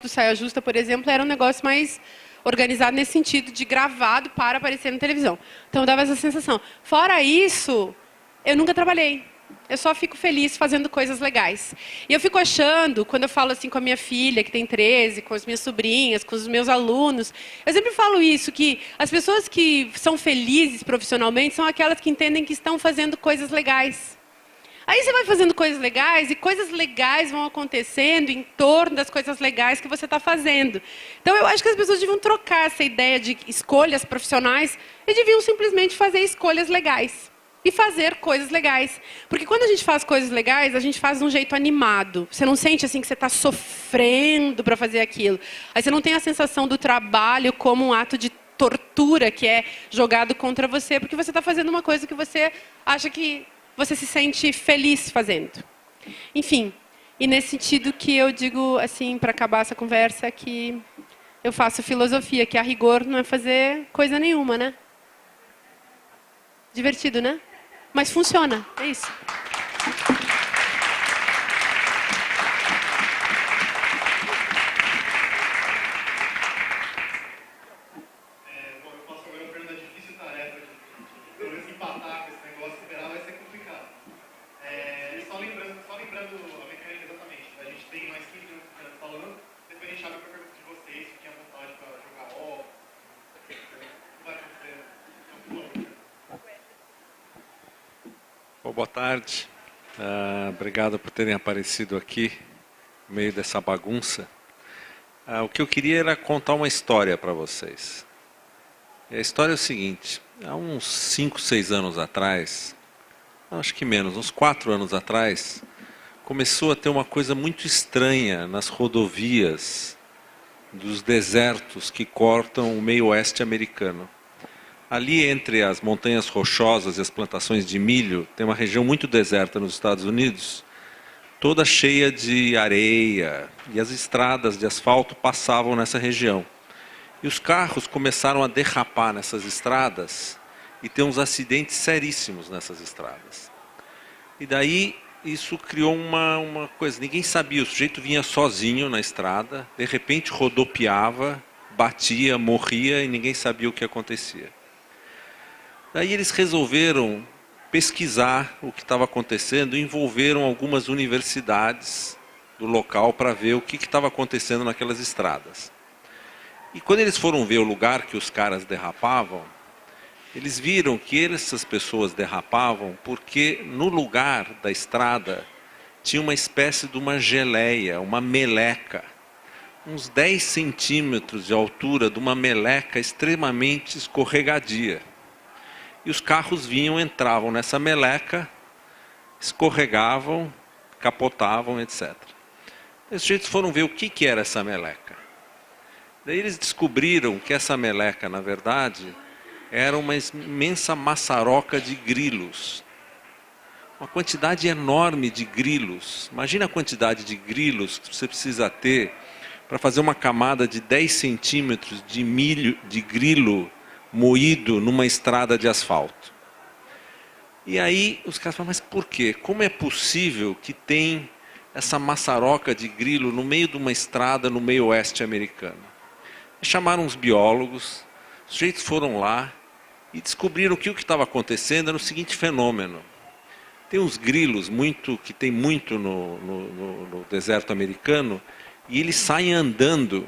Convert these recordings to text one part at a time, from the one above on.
do Saia Justa, por exemplo, era um negócio mais organizado nesse sentido de gravado para aparecer na televisão. Então, dava essa sensação. Fora isso, eu nunca trabalhei. Eu só fico feliz fazendo coisas legais. E eu fico achando, quando eu falo assim com a minha filha, que tem 13, com as minhas sobrinhas, com os meus alunos, eu sempre falo isso, que as pessoas que são felizes profissionalmente são aquelas que entendem que estão fazendo coisas legais. Aí você vai fazendo coisas legais e coisas legais vão acontecendo em torno das coisas legais que você está fazendo. Então, eu acho que as pessoas deviam trocar essa ideia de escolhas profissionais e deviam simplesmente fazer escolhas legais. E fazer coisas legais. Porque quando a gente faz coisas legais, a gente faz de um jeito animado. Você não sente assim que você está sofrendo para fazer aquilo. Aí você não tem a sensação do trabalho como um ato de tortura que é jogado contra você, porque você está fazendo uma coisa que você acha que você se sente feliz fazendo. Enfim, e nesse sentido que eu digo, assim, para acabar essa conversa, que eu faço filosofia, que a rigor não é fazer coisa nenhuma, né? Divertido, né? Mas funciona, é isso. Bom, eu faço agora uma difícil tarefa de pelo menos empatar com esse negócio, esperar vai ser complicado. Só lembrando a mecânica exatamente. A gente tem mais 15 minutos falando, depois a gente abre para perguntas de vocês, fiquem à vontade para jogar ó. Não vai acontecer. Boa tarde. Obrigado por terem aparecido aqui, no meio dessa bagunça. O que eu queria era contar uma história para vocês. E a história é o seguinte: há uns 5, 6 anos atrás, acho que menos, uns 4 anos atrás, começou a ter uma coisa muito estranha nas rodovias dos desertos que cortam o meio oeste americano. Ali entre as montanhas rochosas e as plantações de milho, tem uma região muito deserta nos Estados Unidos, toda cheia de areia, e as estradas de asfalto passavam nessa região. E os carros começaram a derrapar nessas estradas e ter uns acidentes seríssimos nessas estradas. E daí isso criou uma coisa, ninguém sabia, o sujeito vinha sozinho na estrada, de repente rodopiava, batia, morria e ninguém sabia o que acontecia. Daí eles resolveram pesquisar o que estava acontecendo, envolveram algumas universidades do local para ver o que estava acontecendo naquelas estradas. E quando eles foram ver o lugar que os caras derrapavam, eles viram que essas pessoas derrapavam porque no lugar da estrada tinha uma espécie de uma geleia, uma meleca, uns 10 centímetros de altura de uma meleca extremamente escorregadia. E os carros vinham, entravam nessa meleca, escorregavam, capotavam, etc. Os sujeitos foram ver o que era essa meleca. Daí eles descobriram que essa meleca, na verdade, era uma imensa maçaroca de grilos. Uma quantidade enorme de grilos. Imagina a quantidade de grilos que você precisa ter para fazer uma camada de 10 centímetros de milho, de grilo moído numa estrada de asfalto. E aí os caras falam, mas por quê? Como é possível que tem essa maçaroca de grilo no meio de uma estrada no meio oeste americano? Chamaram os biólogos, os sujeitos foram lá e descobriram que o que estava acontecendo era o seguinte fenômeno. Tem uns grilos que tem muito no deserto americano, e eles saem andando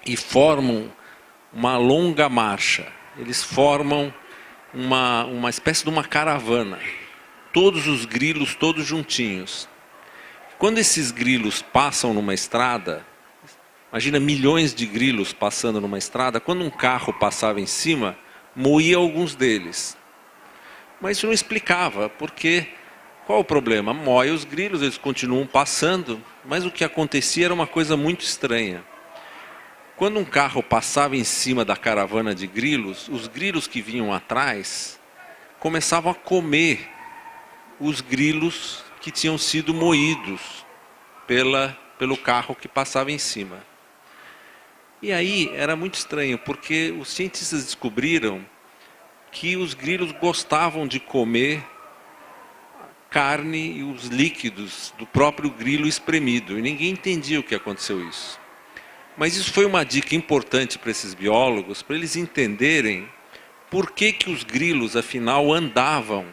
e formam uma longa marcha. Eles formam uma espécie de uma caravana. Todos os grilos, todos juntinhos. Quando esses grilos passam numa estrada, imagina milhões de grilos passando numa estrada, quando um carro passava em cima, moía alguns deles. Mas isso não explicava, porque qual o problema? Moe os grilos, eles continuam passando, mas o que acontecia era uma coisa muito estranha. Quando um carro passava em cima da caravana de grilos, os grilos que vinham atrás começavam a comer os grilos que tinham sido moídos pelo carro que passava em cima. E aí era muito estranho, porque os cientistas descobriram que os grilos gostavam de comer carne e os líquidos do próprio grilo espremido. E ninguém entendia o que aconteceu isso. Mas isso foi uma dica importante para esses biólogos, para eles entenderem por que os grilos, afinal, andavam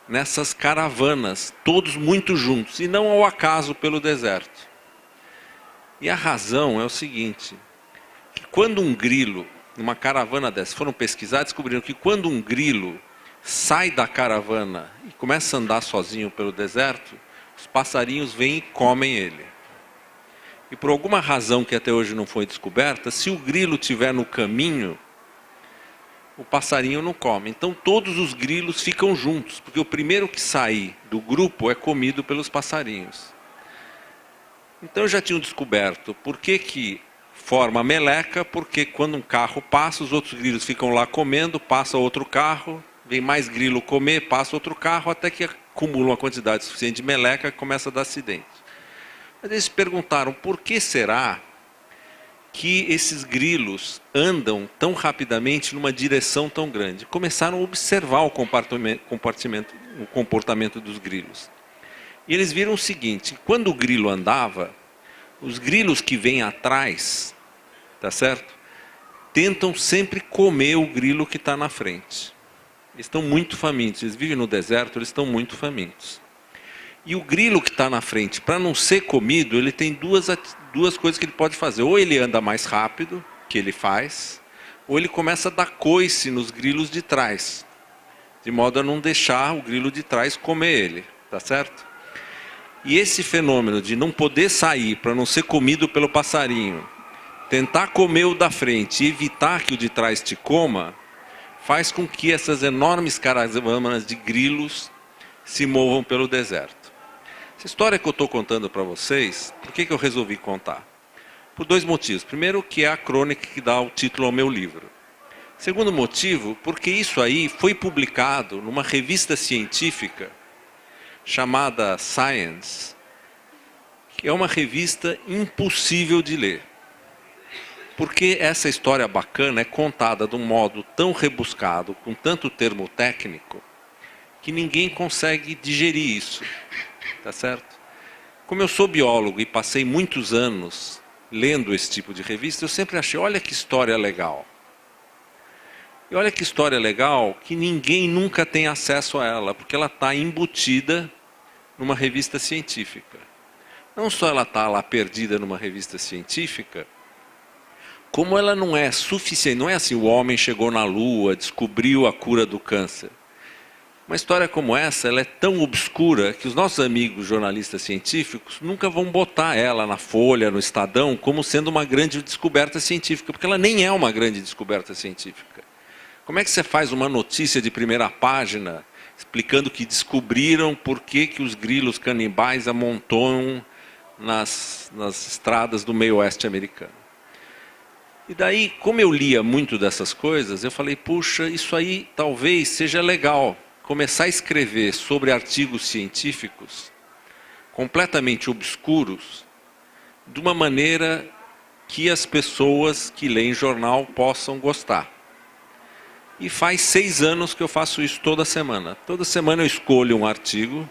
nessas caravanas, todos muito juntos, e não ao acaso pelo deserto. E a razão é o seguinte, que quando um grilo, numa caravana dessa, foram pesquisar, descobriram que quando um grilo sai da caravana e começa a andar sozinho pelo deserto, os passarinhos vêm e comem ele. E por alguma razão que até hoje não foi descoberta, se o grilo estiver no caminho, o passarinho não come. Então todos os grilos ficam juntos, porque o primeiro que sair do grupo é comido pelos passarinhos. Então já tinham descoberto por que forma meleca, porque quando um carro passa, os outros grilos ficam lá comendo, passa outro carro, vem mais grilo comer, passa outro carro, até que acumula uma quantidade suficiente de meleca e começa a dar acidente. Mas eles perguntaram por que será que esses grilos andam tão rapidamente numa direção tão grande. Começaram a observar o comportamento dos grilos. E eles viram o seguinte, quando o grilo andava, os grilos que vêm atrás, tá certo? Tentam sempre comer o grilo que está na frente. Eles estão muito famintos, eles vivem no deserto, eles estão muito famintos. E o grilo que está na frente, para não ser comido, ele tem duas coisas que ele pode fazer. Ou ele anda mais rápido, que ele faz, ou ele começa a dar coice nos grilos de trás, de modo a não deixar o grilo de trás comer ele, tá certo? E esse fenômeno de não poder sair para não ser comido pelo passarinho, tentar comer o da frente e evitar que o de trás te coma, faz com que essas enormes caravanas de grilos se movam pelo deserto. Essa história que eu estou contando para vocês, por que eu resolvi contar? Por dois motivos. Primeiro, que é a crônica que dá o título ao meu livro. Segundo motivo, porque isso aí foi publicado numa revista científica chamada Science, que é uma revista impossível de ler. Porque essa história bacana é contada de um modo tão rebuscado, com tanto termo técnico, que ninguém consegue digerir isso. Tá certo? Como eu sou biólogo e passei muitos anos lendo esse tipo de revista, eu sempre achei, olha que história legal. E olha que história legal que ninguém nunca tem acesso a ela, porque ela está embutida numa revista científica. Não só ela está lá perdida numa revista científica, como ela não é suficiente, não é assim, o homem chegou na Lua, descobriu a cura do câncer. Uma história como essa, ela é tão obscura que os nossos amigos jornalistas científicos nunca vão botar ela na Folha, no Estadão, como sendo uma grande descoberta científica, porque ela nem é uma grande descoberta científica. Como é que você faz uma notícia de primeira página explicando que descobriram por que os grilos canibais amontoam nas estradas do meio oeste americano? E daí, como eu lia muito dessas coisas, eu falei, puxa, isso aí talvez seja legal. Começar a escrever sobre artigos científicos completamente obscuros, de uma maneira que as pessoas que leem jornal possam gostar. E faz 6 anos que eu faço isso toda semana. Toda semana eu escolho um artigo,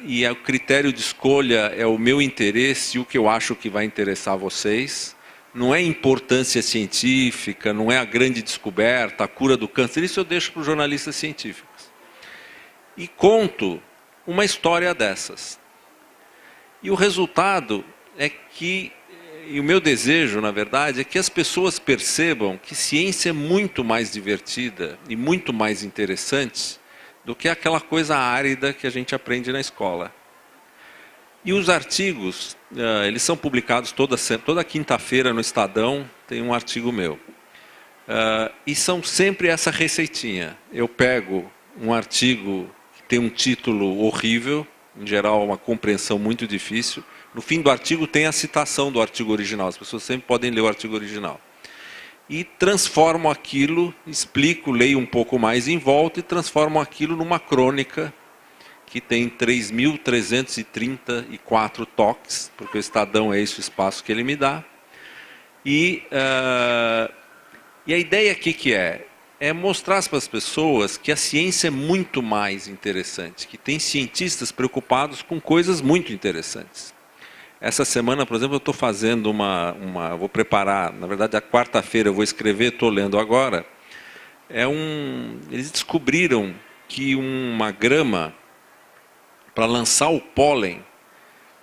e o critério de escolha é o meu interesse e o que eu acho que vai interessar vocês. Não é importância científica, não é a grande descoberta, a cura do câncer, isso eu deixo para os jornalistas científicos. E conto uma história dessas. E o resultado é que, e o meu desejo, na verdade, é que as pessoas percebam que ciência é muito mais divertida e muito mais interessante do que aquela coisa árida que a gente aprende na escola. E os artigos, eles são publicados toda quinta-feira no Estadão, tem um artigo meu. E são sempre essa receitinha. Eu pego um artigo que tem um título horrível, em geral uma compreensão muito difícil. No fim do artigo tem a citação do artigo original, as pessoas sempre podem ler o artigo original. E transformo aquilo, explico, leio um pouco mais em volta e transformo aquilo numa crônica que tem 3.334 toques, porque o Estadão é esse o espaço que ele me dá. E a ideia aqui que é é mostrar para as pessoas que a ciência é muito mais interessante, que tem cientistas preocupados com coisas muito interessantes. Essa semana, por exemplo, eu estou fazendo vou preparar, na verdade, a quarta-feira eu vou escrever, estou lendo agora. Eles descobriram que uma grama, para lançar o pólen,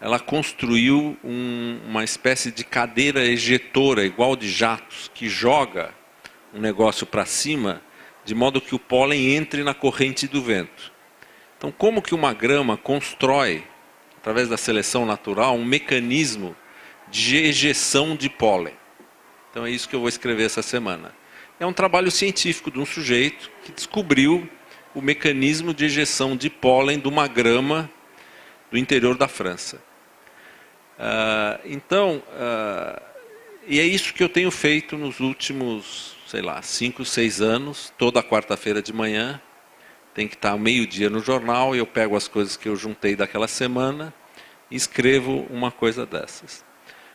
ela construiu uma espécie de cadeira ejetora, igual de jatos, que joga um negócio para cima, de modo que o pólen entre na corrente do vento. Então, como que uma grama constrói, através da seleção natural, um mecanismo de ejeção de pólen? Então é isso que eu vou escrever essa semana. É um trabalho científico de um sujeito que descobriu o mecanismo de ejeção de pólen de uma grama do interior da França. E é isso que eu tenho feito nos últimos, 5, 6 anos, toda quarta-feira de manhã. Tem que estar ao meio-dia no jornal, e eu pego as coisas que eu juntei daquela semana e escrevo uma coisa dessas.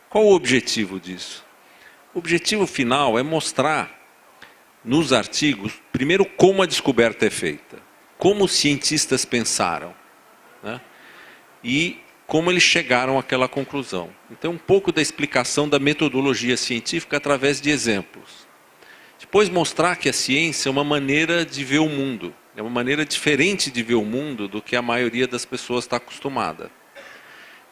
Qual o objetivo disso? O objetivo final é mostrar nos artigos, primeiro, como a descoberta é feita, como os cientistas pensaram, né? E como eles chegaram àquela conclusão. Então, um pouco da explicação da metodologia científica através de exemplos. Depois, mostrar que a ciência é uma maneira de ver o mundo. É uma maneira diferente de ver o mundo do que a maioria das pessoas está acostumada.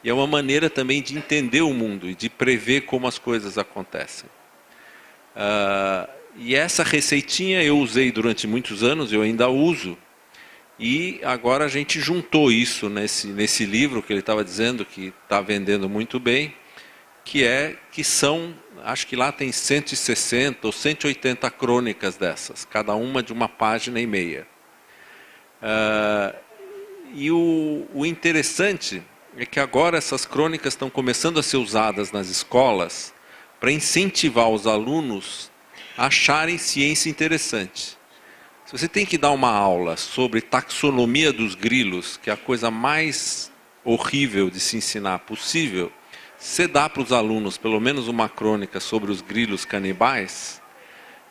E é uma maneira também de entender o mundo e de prever como as coisas acontecem. E essa receitinha eu usei durante muitos anos, eu ainda uso. E agora a gente juntou isso nesse livro que ele estava dizendo que está vendendo muito bem, que são, acho que lá tem 160 ou 180 crônicas dessas, cada uma de uma página e meia. E o interessante é que agora essas crônicas estão começando a ser usadas nas escolas para incentivar os alunos a acharem ciência interessante. Se você tem que dar uma aula sobre taxonomia dos grilos, que é a coisa mais horrível de se ensinar possível, você dá para os alunos pelo menos uma crônica sobre os grilos canibais,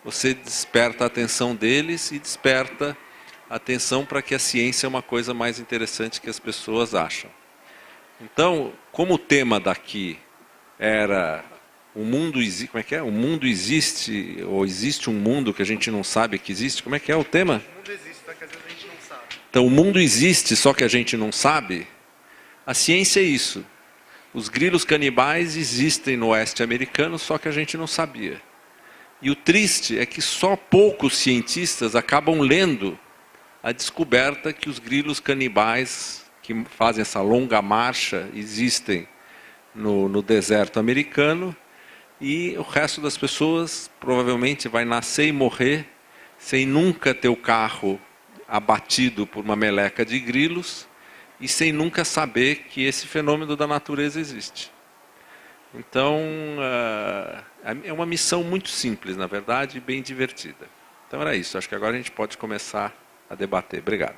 você desperta a atenção deles e desperta a atenção para que a ciência é uma coisa mais interessante que as pessoas acham. Então, como o tema daqui era o mundo existe, como é que é? O mundo existe, ou existe um mundo que a gente não sabe que existe? Como é que é o tema? O mundo existe, só que às vezes a gente não sabe. Então, o mundo existe, só que a gente não sabe. A ciência é isso. Os grilos canibais existem no oeste americano, só que a gente não sabia. E o triste é que só poucos cientistas acabam lendo a descoberta que os grilos canibais, que fazem essa longa marcha, existem no deserto americano, e o resto das pessoas provavelmente vai nascer e morrer sem nunca ter o carro abatido por uma meleca de grilos e sem nunca saber que esse fenômeno da natureza existe. Então, é uma missão muito simples, na verdade, e bem divertida. Então era isso, acho que agora a gente pode começar a debater. Obrigado.